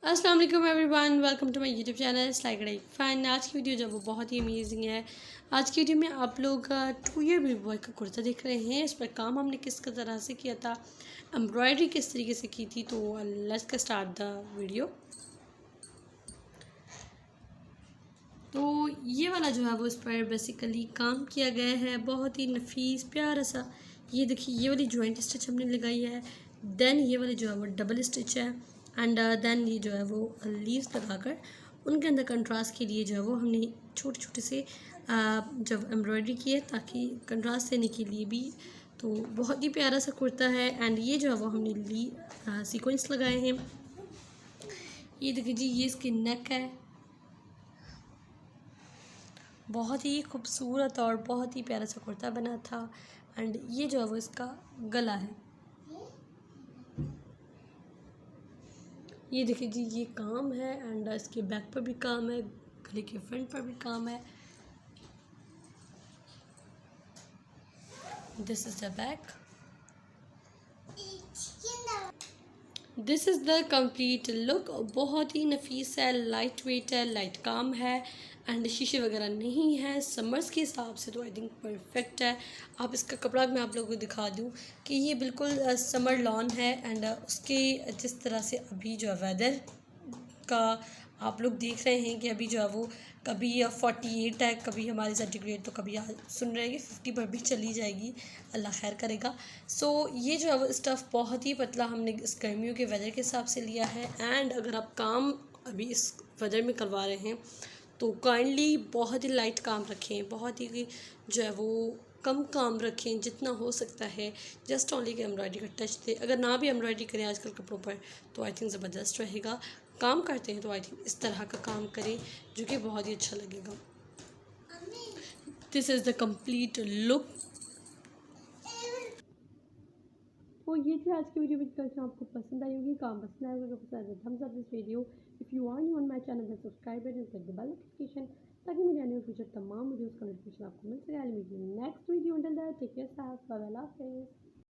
अस्सलाम वालेकुम everyone, welcome to my YouTube channel स्लाइगड़ाई फैन। आज की वीडियो जो वो बहुत ही अमेजिंग है। आज की वीडियो में आप लोग 2 ईयर बेबी बॉय का कुर्ता देख रहे हैं। इस पर काम हमने किस तरह से किया था, एम्ब्रॉयडरी किस तरीके से की थी। तो let's get start the video. तो ये वाला जो है वो इस पर बेसिकली काम किया गया है, बहुत ही नफीस प्यारा सा। ये देखिए, ये वाली जॉइंट स्टिच हमने लगाई है। देन ये वाली जो है वो डबल स्टिच है। एंड देन ये जो है वो लीव्स लगाकर उनके अंदर कंट्रास्ट के लिए जो है वो हमने छोटे छोटे से जब एम्ब्रॉयडरी की है, ताकि कंट्रास्ट देने के लिए भी। तो बहुत ही प्यारा सा कुर्ता है। एंड ये जो है वो हमने सीक्वेंस लगाए हैं। ये देखिए जी, ये इसकी नेक है, बहुत ही खूबसूरत और बहुत ही प्यारा सा कुर्ता बना था। एंड ये जो है वो इसका गला है। ये देखिए जी, ये काम है। एंड इसके बैक पर भी काम है, गले के फ्रंट पर भी काम है। This is the back, this is the complete look. बहुत ही नफीस है, लाइट वेट है, लाइट काम है। एंड शीशे वगैरह नहीं है। समर्स के हिसाब से तो आई थिंक परफेक्ट है। आप इसका कपड़ा मैं आप लोगों को दिखा दूँ कि ये बिल्कुल समर लॉन है। एंड उसके जिस तरह से अभी जो है वेदर का आप लोग देख रहे हैं कि अभी जो है वो कभी 48 है, कभी हमारे सेंटीग्रेड, तो कभी आज सुन रहे हैं कि 50 पर भी चली जाएगी। अल्लाह खैर करेगा। सो ये जो है वो स्टफ़ बहुत ही पतला हमने इस गर्मियों के वेदर के हिसाब से लिया है। एंड अगर आप काम अभी इस वेदर में करवा रहे हैं तो काइंडली बहुत ही लाइट काम रखें, बहुत ही जो है वो कम काम रखें जितना हो सकता है। जस्ट ओनली कि एम्ब्रॉयडरी का टच दे। अगर ना भी एम्ब्रॉयडरी करें आजकल कपड़ों पर तो आई थिंक ज़बरदस्त रहेगा। काम करते हैं तो आई थिंक इस तरह का काम करें जो कि बहुत ही अच्छा लगेगा। This is the complete look. तो ये थी आज की वीडियो। करके आपको पसंद आई होगी। काम पसंद आएगा तो पसंद है thumbs up this video. If you are new on my channel then subscribe and click the bell notification, ताकि मेरे आने वाले फ्यूचर तमाम वीडियोस का नोटिफिकेशन आपको मिल सके। I will meet you next video. Until that take care, bye bye, अल्लाह हाफिज़।